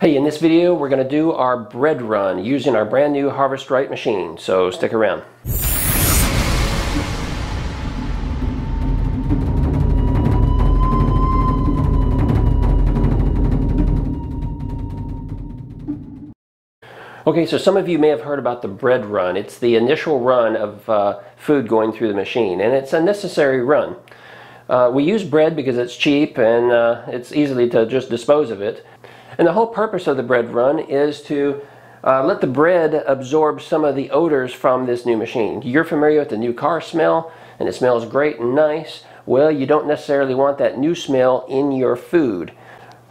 Hey, in this video we're going to do our bread run using our brand new Harvest Right machine, so stick around. Okay, so some of you may have heard about the bread run. It's the initial run of food going through the machine, and it's a necessary run. We use bread because it's cheap and it's easy to just dispose of it. And the whole purpose of the bread run is to let the bread absorb some of the odors from this new machine. You're familiar with the new car smell, and it smells great and nice. Well, you don't necessarily want that new smell in your food.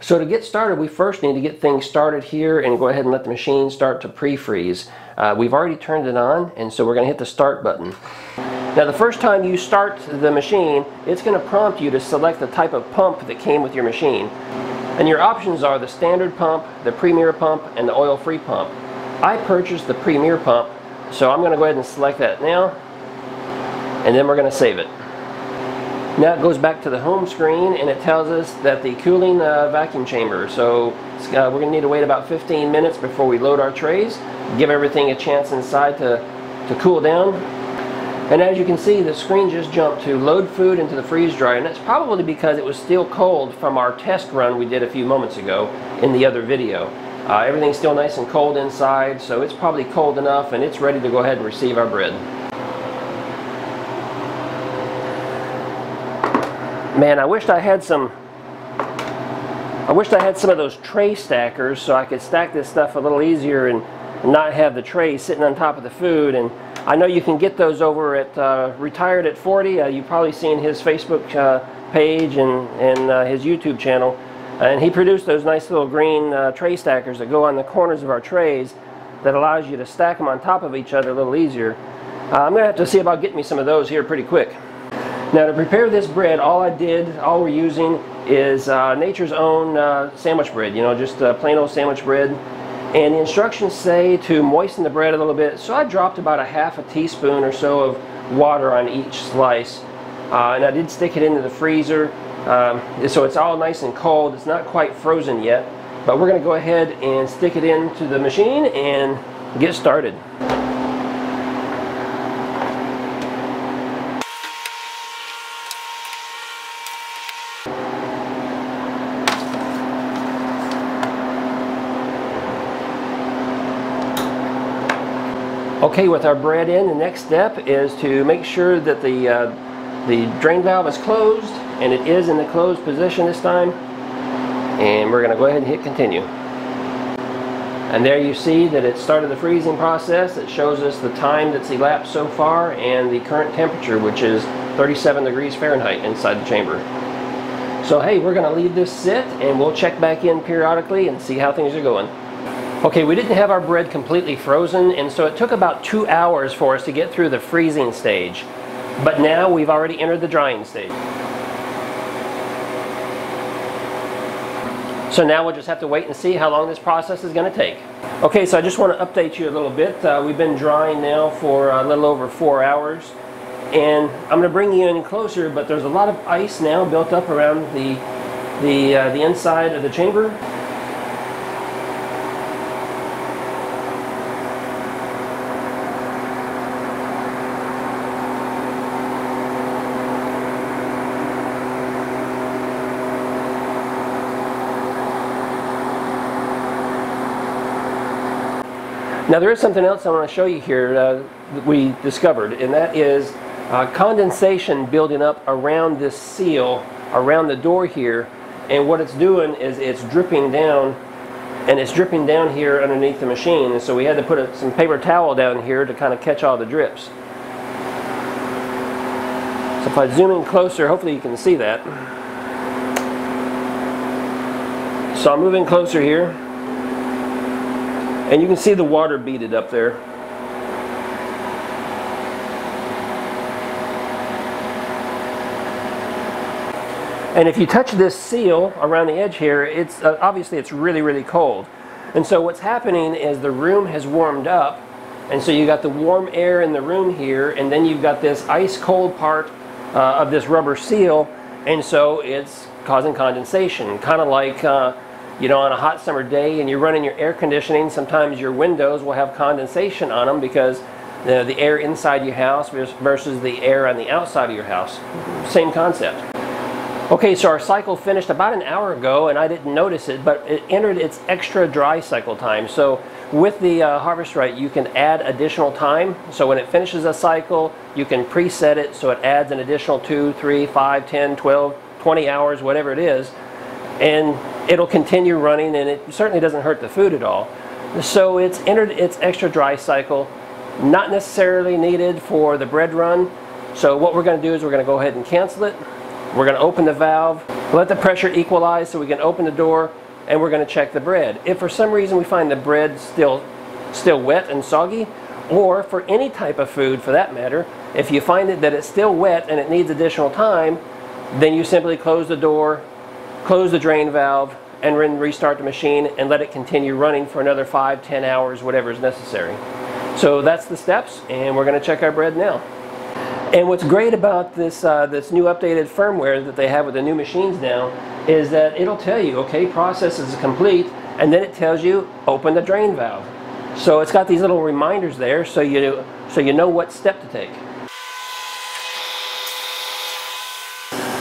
So to get started, we first need to get things started here and go ahead and let the machine start to pre-freeze. We've already turned it on, and so we're going to hit the start button. Now the first time you start the machine, it's going to prompt you to select the type of pump that came with your machine. And your options are the standard pump, the premier pump, and the oil-free pump. I purchased the premier pump, so I'm going to go ahead and select that now, and then we're going to save it. Now it goes back to the home screen, and it tells us that the cooling vacuum chamber. So we're going to need to wait about 15 minutes before we load our trays, give everything a chance inside to cool down. And as you can see, the screen just jumped to load food into the freeze dryer, and that's probably because it was still cold from our test run we did a few moments ago in the other video. Everything's still nice and cold inside, so it's probably cold enough and it's ready to go ahead and receive our bread. Man, I wished I had some of those tray stackers so I could stack this stuff a little easier and not have the tray sitting on top of the food. And I know you can get those over at Retired at 40. You've probably seen his Facebook page and his YouTube channel. And he produced those nice little green tray stackers that go on the corners of our trays that allows you to stack them on top of each other a little easier. I'm going to have to see about getting me some of those here pretty quick. Now to prepare this bread, all we're using is Nature's Own sandwich bread, just plain old sandwich bread. And the instructions say to moisten the bread a little bit, so I dropped about a half a teaspoon or so of water on each slice. And I did stick it into the freezer, so it's all nice and cold. It's not quite frozen yet, but we're going to go ahead and stick it into the machine and get started. Okay, with our bread in, the next step is to make sure that the drain valve is closed, and it is in the closed position this time. And we're going to go ahead and hit continue. And there you see that it started the freezing process. It shows us the time that's elapsed so far and the current temperature, which is 37 degrees Fahrenheit inside the chamber. So hey, we're going to leave this sit, and we'll check back in periodically and see how things are going. Okay, we didn't have our bread completely frozen, and so it took about 2 hours for us to get through the freezing stage. But now we've already entered the drying stage. So now we'll just have to wait and see how long this process is going to take. Okay, so I just want to update you a little bit. We've been drying now for a little over 4 hours. And I'm going to bring you in closer, but there's a lot of ice now built up around the inside of the chamber. Now there is something else I want to show you here that we discovered, and that is condensation building up around this seal, around the door here, and what it's doing is it's dripping down, and it's dripping down here underneath the machine, and so we had to put some paper towel down here to kind of catch all the drips. So if I zoom in closer, hopefully you can see that. So I'm moving closer here. And you can see the water beaded up there. And if you touch this seal around the edge here, it's obviously it's really, really cold. And so what's happening is the room has warmed up, and so you got the warm air in the room here, and then you've got this ice cold part of this rubber seal, and so it's causing condensation, kind of like You know, on a hot summer day and you're running your air conditioning, sometimes your windows will have condensation on them because the air inside your house versus the air on the outside of your house. Same concept. Okay, so our cycle finished about an hour ago, and I didn't notice it, but it entered its extra dry cycle time. So with the Harvest Right, you can add additional time. So when it finishes a cycle, you can preset it so it adds an additional 2, 3, 5, 10, 12, 20 hours, whatever it is. And it'll continue running, and it certainly doesn't hurt the food at all. So it's entered its extra dry cycle, not necessarily needed for the bread run. So what we're going to do is we're going to go ahead and cancel it. We're going to open the valve, let the pressure equalize so we can open the door, and we're going to check the bread. If for some reason we find the bread still wet and soggy, or for any type of food for that matter, if you find that it's still wet and it needs additional time, then you simply close the door, close the drain valve, and then restart the machine and let it continue running for another 5, 10 hours, whatever is necessary. So that's the steps, and we're going to check our bread now. And what's great about this this new updated firmware that they have with the new machines now is that it'll tell you, okay, process is complete, and then it tells you open the drain valve. So it's got these little reminders there so you know what step to take.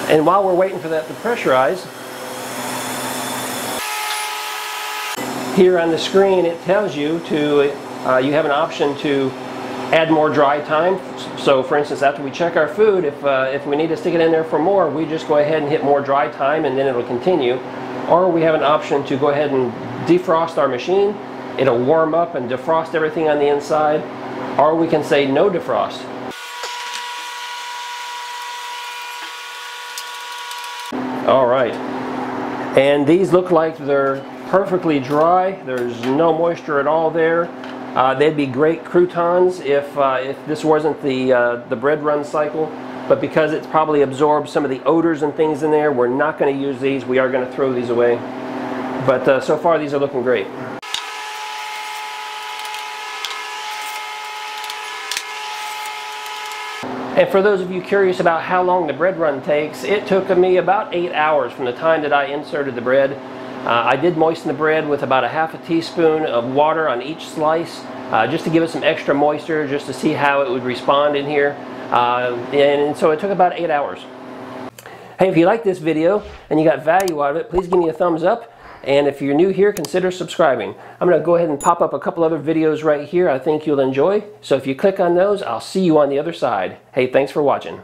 And while we're waiting for that to pressurize, here on the screen it tells you to you have an option to add more dry time. So for instance, after we check our food, if we need to stick it in there for more, we just go ahead and hit more dry time and then it'll continue. Or we have an option to go ahead and defrost our machine. It'll warm up and defrost everything on the inside. Or we can say no defrost. Alright, and these look like they're perfectly dry. There's no moisture at all there. They'd be great croutons if this wasn't the bread run cycle, but because it's probably absorbed some of the odors and things in there, we're not going to use these. We are going to throw these away. But so far these are looking great. And for those of you curious about how long the bread run takes, it took me about 8 hours from the time that I inserted the bread. I did moisten the bread with about a half a teaspoon of water on each slice, just to give it some extra moisture, just to see how it would respond in here. And so it took about 8 hours. Hey, if you like this video and you got value out of it, please give me a thumbs up. And if you're new here, consider subscribing. I'm going to go ahead and pop up a couple other videos right here I think you'll enjoy. So if you click on those, I'll see you on the other side. Hey, thanks for watching.